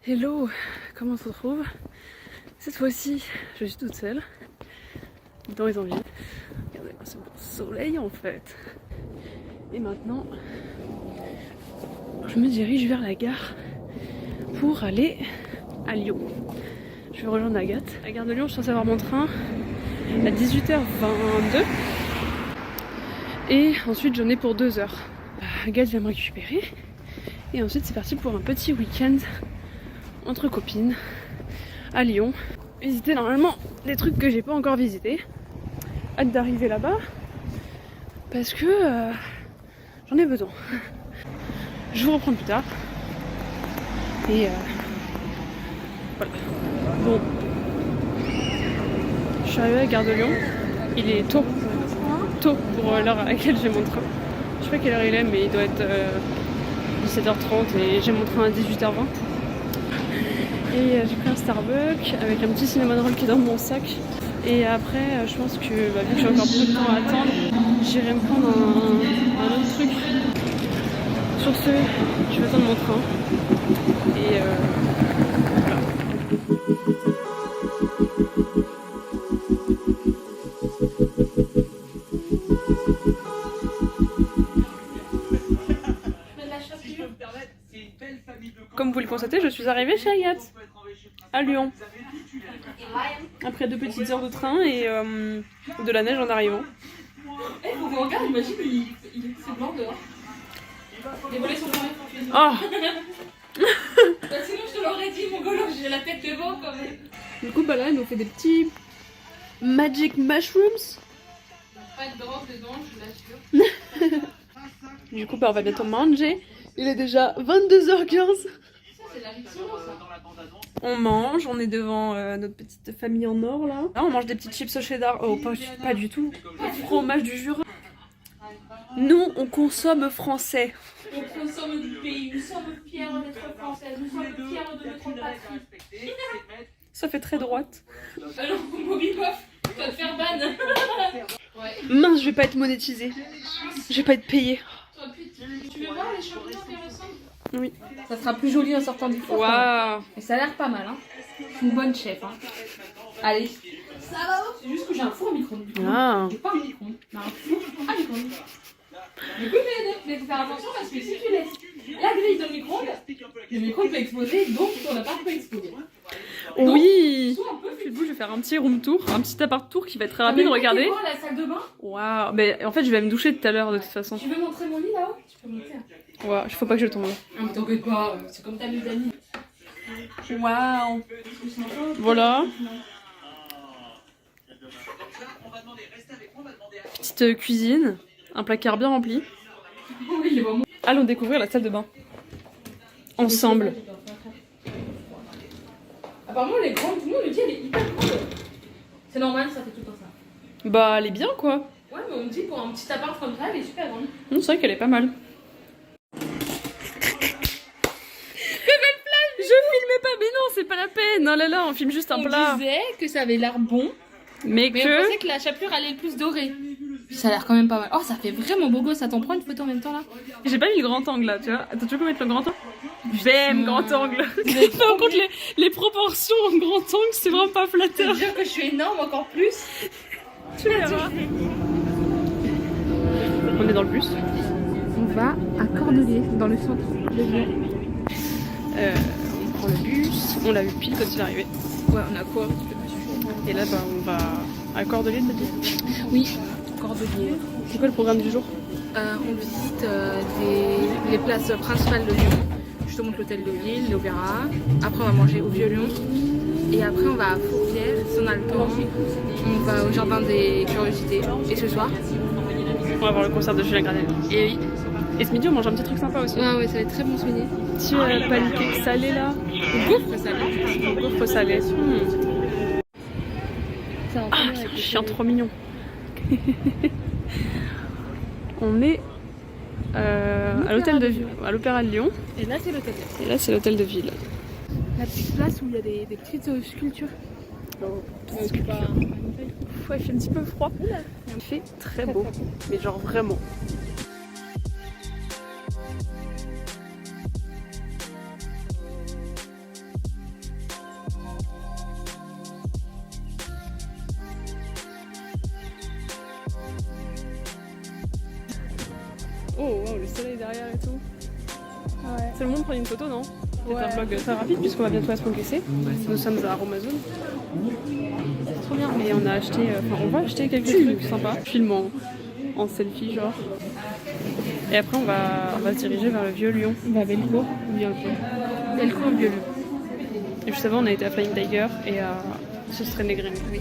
Hello, comment on se retrouve? Cette fois-ci, je suis toute seule dans les environs. Regardez, c'est un beau soleil en fait. Et maintenant, je me dirige vers la gare pour aller à Lyon. Je vais rejoindre Agathe. À la gare de Lyon, je suis censée avoir mon train à 18h22. Et ensuite, j'en ai pour 2 heures. Agathe vient me récupérer. Et ensuite, c'est parti pour un petit week-end entre copines à Lyon. Visiter normalement des trucs que j'ai pas encore visités. Hâte d'arriver là-bas parce que j'en ai besoin. Je vous reprends plus tard. Et voilà. Bon, je suis arrivée à la gare de Lyon. Il est tôt pour l'heure à laquelle j'ai mon train. Je sais pas quelle heure il est, mais il doit être 17h30 et j'ai mon train à 18h20. Et j'ai pris un Starbucks avec un petit cinnamon roll qui est dans mon sac. Et après, je pense que vu que j'ai encore beaucoup de temps à attendre, j'irai me prendre un autre truc. Sur ce, je vais attendre mon train. Et voilà. Comme vous le constatez, je suis arrivée chez Agathe, à Lyon. Après 2 petites heures de train et de la neige en arrivant. Eh, faut qu'on regarde, imagine, c'est blanc dehors. Les volets sont fermés. Oh. Bah sinon je te l'aurais dit, mon golo, j'ai la tête devant quand même. Du coup, là, elle nous fait des petits magic mushrooms. Pas de drogue dedans, je l'assure. Du coup, on va bientôt manger. Il est déjà 22h15. Ça, c'est la riction, ça. On mange, on est devant notre petite famille en or là. Là, on mange des petites chips au cheddar. Oh, pas du tout. Fromage du Jura. Nous, on consomme français. On consomme du pays, nous sommes fiers d'être français, nous sommes fiers de notre patrie. Ça fait très droite. Alors, Bobby Boff, tu vas te faire ban. Ouais. Mince, je vais pas être monétisée. Je vais pas être payée. Tu veux voir les champignons intéressants? Oui. Ça sera plus joli en sortant du four. Waouh. Et ça a l'air pas mal, hein. Je suis une bonne chef, hein. Allez. Ça va? C'est juste que j'ai un four au micro-ondes. Ah. J'ai pas un micro-ondes, mais un four à micro-ondes. Du coup, il faut faire attention parce que si tu laisses la grille dans le micro-ondes peut exploser, donc ton appart peut exploser. Oui. Soit un peu Du coup, je vais faire un petit room tour, un petit appart tour qui va être très rapide. Regardez. Tu vois la salle de bain? Waouh. Mais en fait, je vais me doucher tout à l'heure de toute façon. Tu veux montrer mon lit là-haut? Tu peux monter. Waouh, il faut pas que je tombe. Ah, mais t'inquiète pas, c'est comme ta mezzanine. Waouh. Voilà. Petite cuisine, un placard bien rempli. Oui, il est vraiment. Allons découvrir la salle de bain. Ensemble. Apparemment, elle est grande, tout le monde me dit elle est hyper grande. C'est normal, ça fait tout le temps ça. Bah, elle est bien quoi. Ouais, mais on me dit pour un petit appart comme ça, elle est super grande. C'est vrai qu'elle est pas mal. Je filmais pas, mais non, c'est pas la peine. Oh là là, on filme juste un plat. On disait que ça avait l'air bon, Mais on que. pensait que la chapelure allait le plus dorée. Ça a l'air quand même pas mal. Oh, ça fait vraiment beau gosse, ça t'en prend une photo en même temps là? J'ai pas mis le grand angle là, tu vois. Attends, tu veux mettre le grand angle? J'aime grand angle. êtes Par trop contre, les proportions en grand angle, c'est vraiment pas flatteur. dire que je suis énorme encore plus. Tu verras. On est dans le bus. On va à Cordeliers, dans le centre de Lyon. On prend le bus. On l'a vu pile quand il est arrivé. Ouais, on a quoi? Et là, bah, on va à Cordeliers, t'as dit? Oui, Cordeliers. C'est quoi le programme du jour? On visite les places principales de Lyon. Je te montre l'hôtel de Lille, l'Opéra. Après, on va manger au Vieux-Lyon. Et après, on va à Fourvière, si on a le temps. On va au jardin des curiosités. Et ce soir, On va voir le concert de Julien Granel. et oui. Et ce midi, on mange un petit truc sympa aussi. Ouais, ça va être très bon ce midi. Petit pancake salé là. Gaufre salé. Gaufre salé. Ah, un chien trop mignon. On est à l'hôtel de ville, à l'Opéra de Lyon. Et là, c'est l'hôtel. Et là, c'est l'hôtel de ville. La petite place où il y a des petites sculptures. Ouais, il fait un petit peu froid. Il fait très beau. Mais genre vraiment. derrière et tout. Ouais. C'est le moment de prendre une photo, non? C'est Ouais. un vlog très rapide puisqu'on va bientôt à se encaisser. Nous sommes à Amazon. C'est trop bien. Et on a acheté, on va acheter quelques trucs sympas. Film en selfie genre. Et après on va se diriger vers le Vieux Lyon. On va à Belcourt. Belcourt au Vieux-Lyon. Et juste avant on a été à Flying Tiger et à Sostrenegrin. Oui.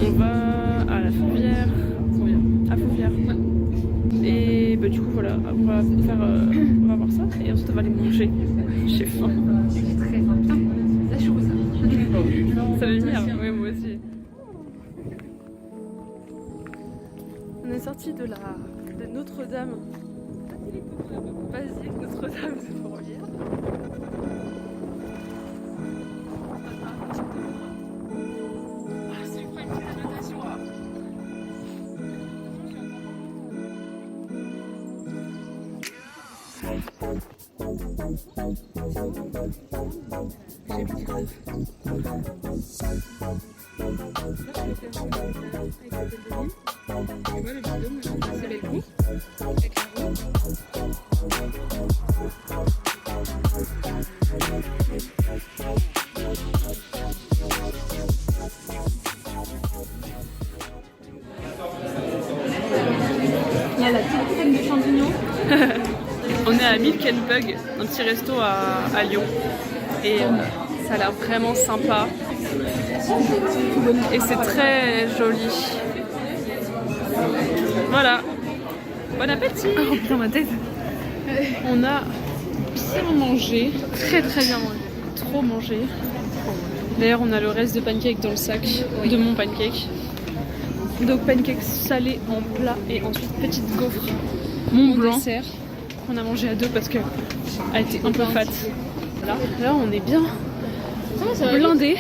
On va à la Fourvière, à Fourvière. Et bah, du coup voilà, on va voir ça et ensuite on va aller manger. J'ai faim. J'ai très faim. Putain, là je suis ça. Ça m'énerve, oui moi aussi. On est sorti de Notre-Dame. Vas-y, Notre-Dame de Fourvière. Il y a la petite crème de champignons. On est à Milk and Pug, un petit resto à Lyon. Et ça a l'air vraiment sympa. Et c'est très joli. Voilà. Bon appétit. Oh putain ma tête. On a bien mangé. Très très bien mangé. Trop mangé. D'ailleurs on a le reste de pancakes dans le sac de mon pancake. Donc pancakes salés en plat et ensuite petite gaufre. Mon Blanc. dessert. On a mangé à deux parce que elle était un peu fat. Voilà. Là on est bien blindés.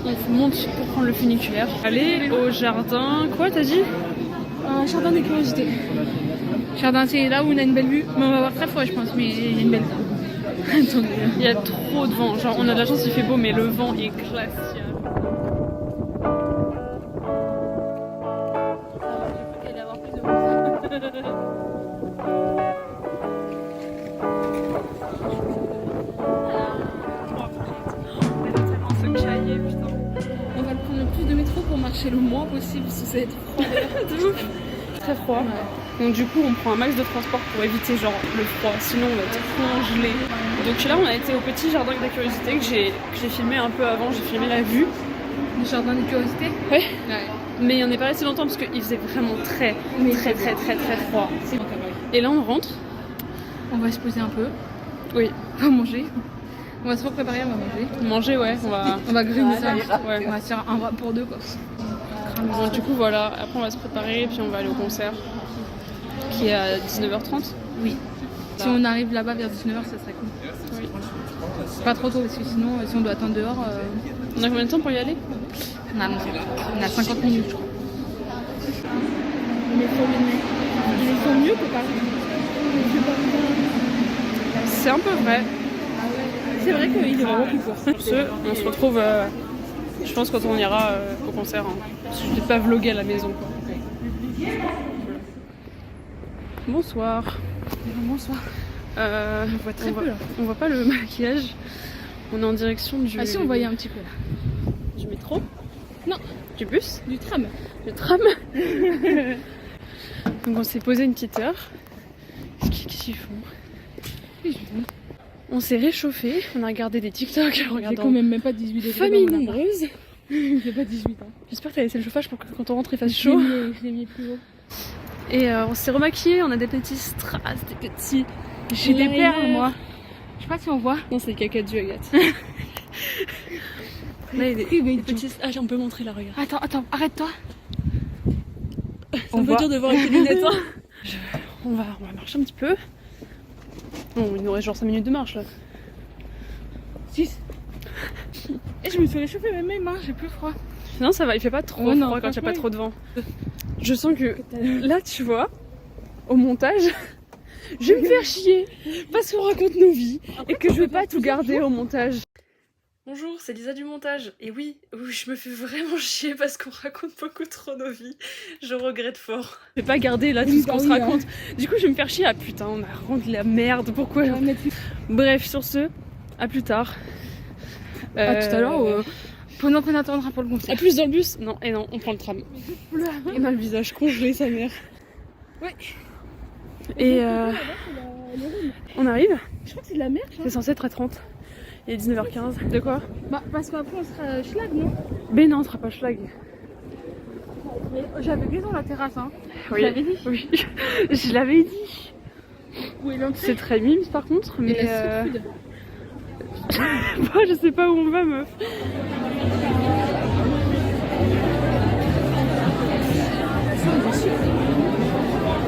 On monte pour prendre le funiculaire. Aller au jardin. Quoi t'as dit? Un jardin des curiosités. Jardin, c'est là où on a une belle vue. Mais on va voir très froid je pense, mais il y a une belle vue. Attendez. Il y a trop de vent. Genre on a de la chance, il fait beau mais le vent est glacial. On va prendre le plus de métro pour marcher le moins possible parce que ça va être froid. De ouf. Très froid. Ouais. Donc du coup on prend un max de transport pour éviter genre le froid, sinon on va être congelé. Donc là on a été au petit jardin des curiosités que j'ai filmé un peu avant, j'ai filmé la vue. Le jardin des curiosités. Ouais. Ouais. Mais on n'est pas resté longtemps parce qu'il faisait vraiment très froid. C'est bon. Et là on rentre. On va se poser un peu. Oui. On va manger. On va se préparer, on va manger. Manger ouais, On va griller ça. Ouais. On va se faire un bras pour deux quoi. Bon, du coup voilà, après on va se préparer et puis on va aller au concert qui est à 19h30. Oui. Si on arrive là-bas vers 19h, ça serait cool. Oui. Pas trop tôt parce que sinon, si on doit attendre dehors, On a combien de temps pour y aller? on a 50 minutes, je crois. Ils sont mieux que Paris. C'est un peu vrai. C'est vrai qu'il est vraiment plus court. Sur ce, on se retrouve, je pense, quand on ira au concert. Hein. Parce que je ne vais pas vlogger à la maison. Quoi. Bonsoir. Bonsoir. On voit très peu, là. On voit pas le maquillage. On est en direction du... Ah si, on voyait un petit peu là. Du métro? Non. Du bus? Du tram. Du tram. Donc on s'est posé une petite heure. Qu'est-ce qu'ils font? On s'est réchauffé, on a regardé des TikTok, J'ai quand même pas 18 degrés. Famille nombreuse. J'ai pas 18 ans. J'espère que t'as laissé le chauffage pour que quand on rentre il fasse chaud. Je l'ai mis plus haut. Et on s'est remaquillé, on a des petits strass, des petits... J'ai des perles moi. Je sais pas si on voit. Non, c'est le cacadu, Agathe. Là, il y a des petits... Ah, on peut montrer là, regarde. Attends, arrête-toi. On peut dire de voir avec les lunettes. Hein. On va marcher un petit peu. Bon, il nous reste genre 5 minutes de marche là. 6. Et je me suis réchauffée même mes mains, j'ai plus froid. Non, ça va, il fait pas trop froid quand il n'y a pas trop de vent. Je sens que là, tu vois, au montage, je vais me faire chier parce qu'on raconte nos vies et que je vais pas tout garder au montage. Bonjour, c'est Lisa du montage. Et oui, je me fais vraiment chier parce qu'on raconte beaucoup trop nos vies. Je regrette fort. Je vais pas garder là tout ce qu'on se raconte. Du coup, je vais me faire chier. Ah putain, on a rendu la merde. Pourquoi? Bref, sur ce, à plus tard. À tout à l'heure. Pendant qu'on attendra pour le concert. À plus dans le bus? Non, et non, on prend le tram. On a le visage congelé, sa mère. Ouais. Et on arrive. Je crois que c'est de la merde. C'est censé être à 30. Il est 19h15. De quoi? Bah, parce qu'après on sera schlag, non? Mais non, on sera pas schlag. Mais j'avais raison, la terrasse, hein. Oui. Je l'avais dit. Oui, je l'avais dit. Où est l'entrée? C'est très mimes par contre, mais. Et la street food. Moi, je sais pas où on va, meuf.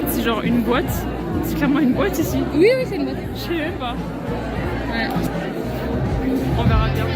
C'est genre une boîte. C'est clairement une boîte ici. Oui, oui, c'est une boîte. Je sais même pas. Ouais. On verra bien.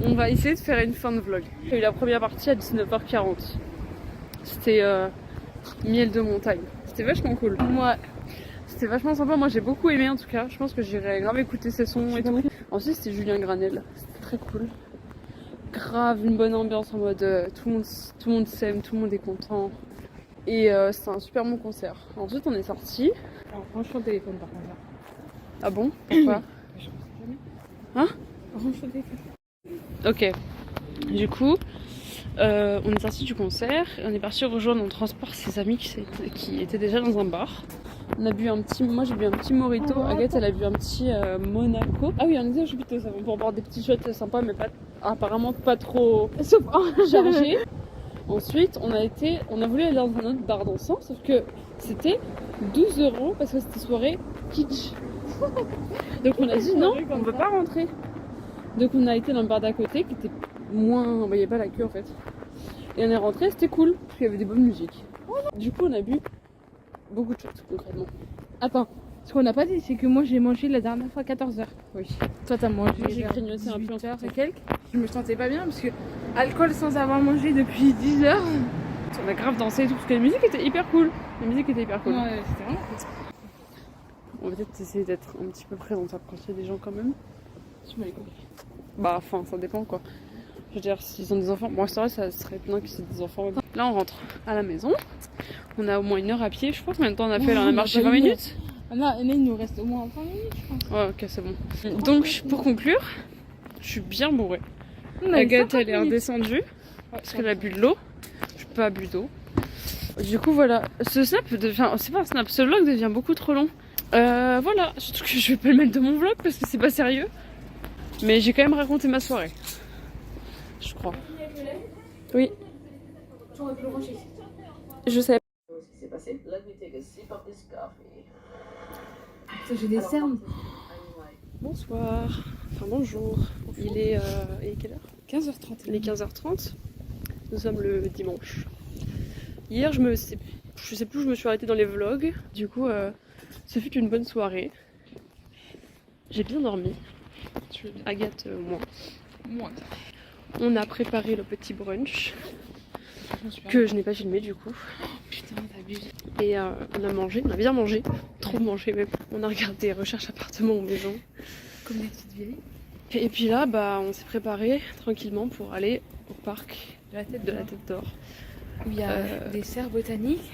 On va essayer de faire une fin de vlog. J'ai eu la première partie à 19h40. C'était miel de montagne. C'était vachement cool. Ouais. C'était vachement sympa. Moi j'ai beaucoup aimé en tout cas. Je pense que j'irai grave écouter ses sons et tout. Ensuite c'était Julien Granel. C'était très cool. Grave une bonne ambiance en mode tout le monde s'aime, tout le monde est content. Et c'était un super bon concert. Ensuite on est sortis. Alors, range ton téléphone par contre là. Ah bon? Pourquoi? Hein? Range ton téléphone. Ok, du coup, on est sorti du concert et on est parti rejoindre en transport ses amis qui étaient déjà dans un bar. On a bu un petit, moi j'ai bu un petit Morito, Agathe elle a bu un petit Monaco. Ah oui, on était au Chapiteau, ça va pour boire des petits shots sympas mais pas, apparemment pas trop chargés. Ensuite, on a voulu aller dans un autre bar dansant, sauf que c'était 12 € parce que c'était soirée kitsch. Donc on a dit non, on veut pas rentrer. Donc on a été dans le bar d'à côté qui était moins... il n'y avait pas la queue en fait. Et on est rentré, c'était cool, parce qu'il y avait des bonnes musiques. Du coup on a bu beaucoup de choses concrètement. Attends, ce qu'on n'a pas dit c'est que moi j'ai mangé la dernière fois à 14h. Oui. Toi t'as mangé J'ai grignoté un peu en 18h et quelques. Je me sentais pas bien parce que alcool sans avoir mangé depuis 10h. On a grave dansé et tout, parce que la musique était hyper cool. La musique était hyper cool. Ouais, c'était vraiment cool. On va peut-être essayer d'être un petit peu présentable quand il y a des gens quand même. Je me l'ai compris. Bah enfin ça dépend quoi. Je veux dire s'ils ont des enfants, bon c'est vrai ça serait bien qu'ils aient des enfants. Là on rentre à la maison. On a au moins 1 heure à pied, je crois. Combien de temps on a fait là? On a marché 20 minutes. Ah non, mais il nous reste au moins 20 minutes je pense. Ouais ok c'est bon. Donc pour conclure, je suis bien bourrée. Agathe elle est redescendue parce qu'elle a bu de l'eau. Je n'ai pas bu d'eau. Du coup voilà, ce snap devient, c'est pas un snap, ce vlog devient beaucoup trop long. Voilà, surtout que je vais pas le mettre de mon vlog parce que c'est pas sérieux. Mais j'ai quand même raconté ma soirée. Je crois. Oui. Je sais. J'ai des cernes. Bonsoir. Enfin bonjour. Il est quelle heure? 15h30. Il est 15h30. Nous sommes le dimanche. Hier je sais plus où je me suis arrêtée dans les vlogs. Du coup ce fut une bonne soirée. J'ai bien dormi. Agathe moins. On a préparé le petit brunch que je n'ai pas filmé du coup. Putain, t'as abusé. Et on a mangé, on a bien mangé, trop mangé même. On a regardé Recherche appartement ou maison. Comme des petites vieilles. Et puis là, bah, on s'est préparé tranquillement pour aller au parc de la Tête d'Or. Où il y a des serres botaniques,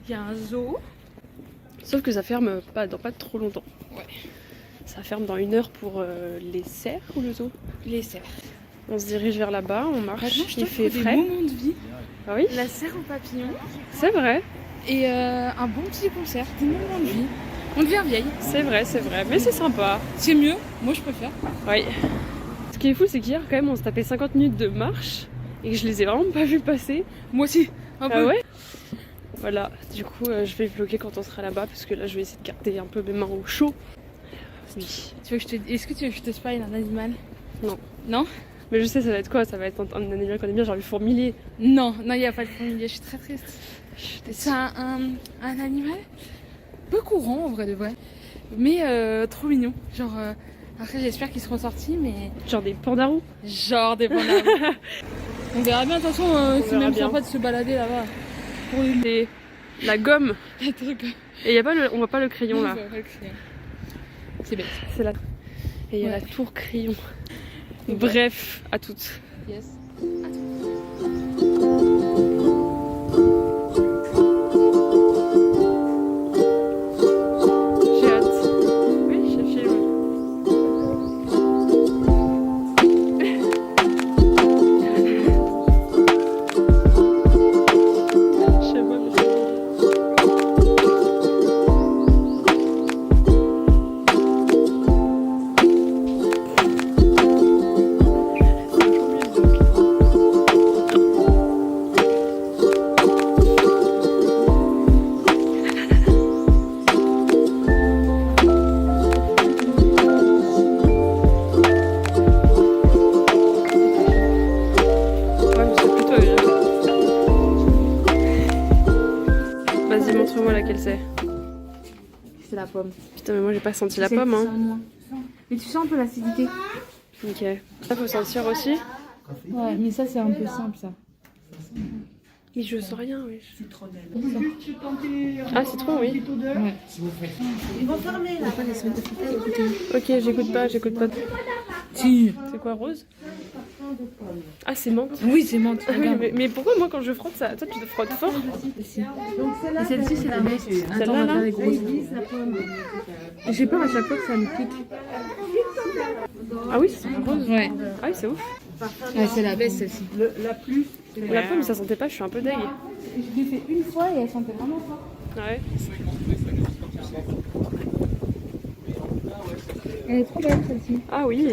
il y a un zoo. Sauf que ça ferme dans pas trop longtemps. Ouais. Ça ferme dans 1 heure pour les serres ou le zoo? Les serres. On se dirige vers là-bas, on marche, Maintenant, il fait frais. Des moments de vie. Ah oui, La serre aux papillons. c'est vrai. et un bon petit concert, des moments de vie. On devient vieille. C'est vrai, mais c'est sympa. C'est mieux, moi je préfère. Oui. Ce qui est fou, c'est qu'hier, quand même, on se tapait 50 minutes de marche et que je les ai vraiment pas vus passer. Moi aussi, un peu. Ah ouais. Voilà, du coup, je vais vlogger quand on sera là-bas parce que là, je vais essayer de garder un peu mes mains au chaud. Oui. Est-ce que tu veux que je te spoil un animal? Non. Non? Mais je sais, ça va être quoi? Ça va être un animal qu'on aime bien, genre le fourmilier. Non, il n'y a pas de fourmilier, je suis très triste. C'est un animal peu courant en vrai de vrai, mais trop mignon. Genre, après j'espère qu'ils seront sortis, mais. Genre des pandarous. Genre des pandarous. On verra bien, de toute façon, c'est même sympa de se balader là-bas. Pour la gomme. La truc. Et y a pas on voit pas le crayon là. C'est bête. C'est là. Et il y a la tour crayon. Bref, à toutes. Yes. J'ai hâte. Oui, je filme. Je sais pas, mais montre-moi laquelle c'est. C'est la pomme. Putain, mais moi j'ai pas senti la pomme. Hein. Mais tu sens un peu l'acidité. Ok. Ça faut sentir aussi. Ouais, mais ça c'est un peu simple ça. Mais je sens rien, oui. Ah, citron, oui. Ouais. Ils vont fermer là. Ok, j'écoute pas. Si. C'est quoi, rose? Ah, c'est menthe. Oui, c'est menthe. Ah, oui, mais pourquoi moi quand je frotte ça? Toi tu te frottes fort? Et celle-ci c'est la best. Attends, on va faire les grosses. J'ai peur à chaque fois que ça me pique. Ah oui, c'est rose. Ouais. Ah oui, c'est ouf. Ouais, c'est la best celle-ci. La pomme, ça sentait pas, je suis un peu deg. Je l'ai fait une fois et elle sentait vraiment fort. Ah ouais. Elle est trop belle celle-ci. Ah oui.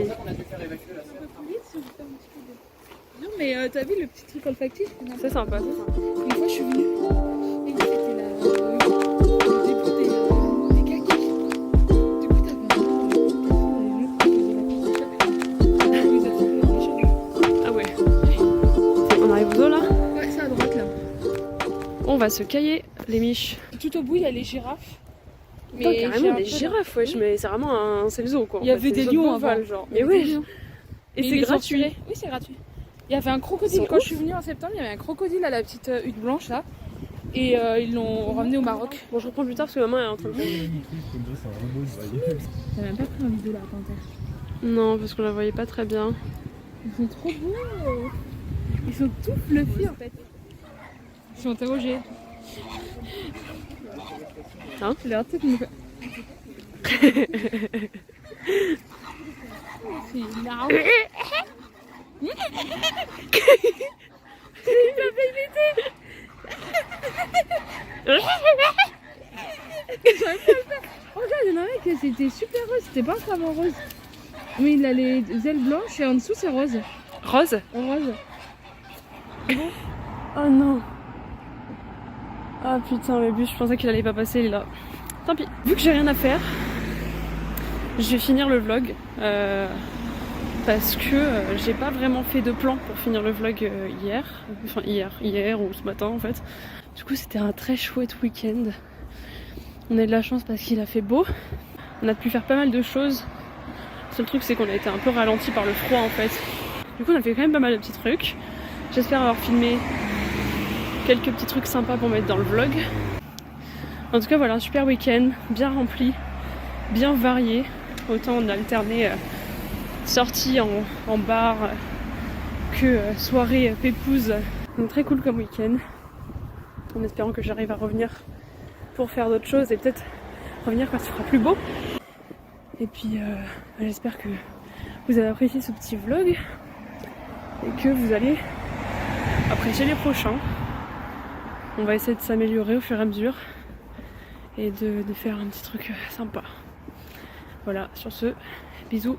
Non mais t'as vu le petit truc olfactif? C'est sympa. Une fois je suis venue et c'était le début des kakis. Du coup Ah ouais. On arrive au dos là? ouais, c'est à droite là. On va se cailler les miches. Tout au bout il y a les girafes. Putain, carrément des girafes, wesh, mais c'est vraiment un c'est le zoo quoi. Il y avait des lions avant. Genre. Mais ouais. Et c'est gratuit. Oui, c'est gratuit. Il y avait un crocodile quand je suis venue en septembre, il y avait un crocodile à la petite hutte blanche là. Et ils l'ont ramené au Maroc. Bon, je reprends plus tard parce que maman est en train de faire. T'as même pas pris en vidéo la panthère? Non, parce qu'on la voyait pas très bien. Ils sont trop beaux. Ils sont tout fluffy en fait. Ils sont interrogés. Hein? C'est leur truc me fait. C'est énorme. Il m'a fait imiter. Regarde, il y en a un qui c'était super rose, c'était pas un crabe rose. Mais il a les ailes blanches et en dessous c'est rose. Rose? Rose. Oh non. Ah putain, mais bus, je pensais qu'il allait pas passer, il est là. Tant pis. Vu que j'ai rien à faire, je vais finir le vlog. Parce que j'ai pas vraiment fait de plan pour finir le vlog hier. Enfin hier ou ce matin en fait. Du coup c'était un très chouette week-end. On a de la chance parce qu'il a fait beau. On a pu faire pas mal de choses. Le seul truc c'est qu'on a été un peu ralenti par le froid en fait. Du coup on a fait quand même pas mal de petits trucs. J'espère avoir filmé quelques petits trucs sympas pour mettre dans le vlog. En tout cas voilà, un super week-end, bien rempli, bien varié. Autant on a alterné sortie en bar que soirée pépouze. Donc très cool comme week-end. En espérant que j'arrive à revenir pour faire d'autres choses et peut-être revenir quand il fera plus beau. Et puis j'espère que vous avez apprécié ce petit vlog et que vous allez apprécier les prochains. On va essayer de s'améliorer au fur et à mesure et de faire un petit truc sympa. Voilà, sur ce, bisous.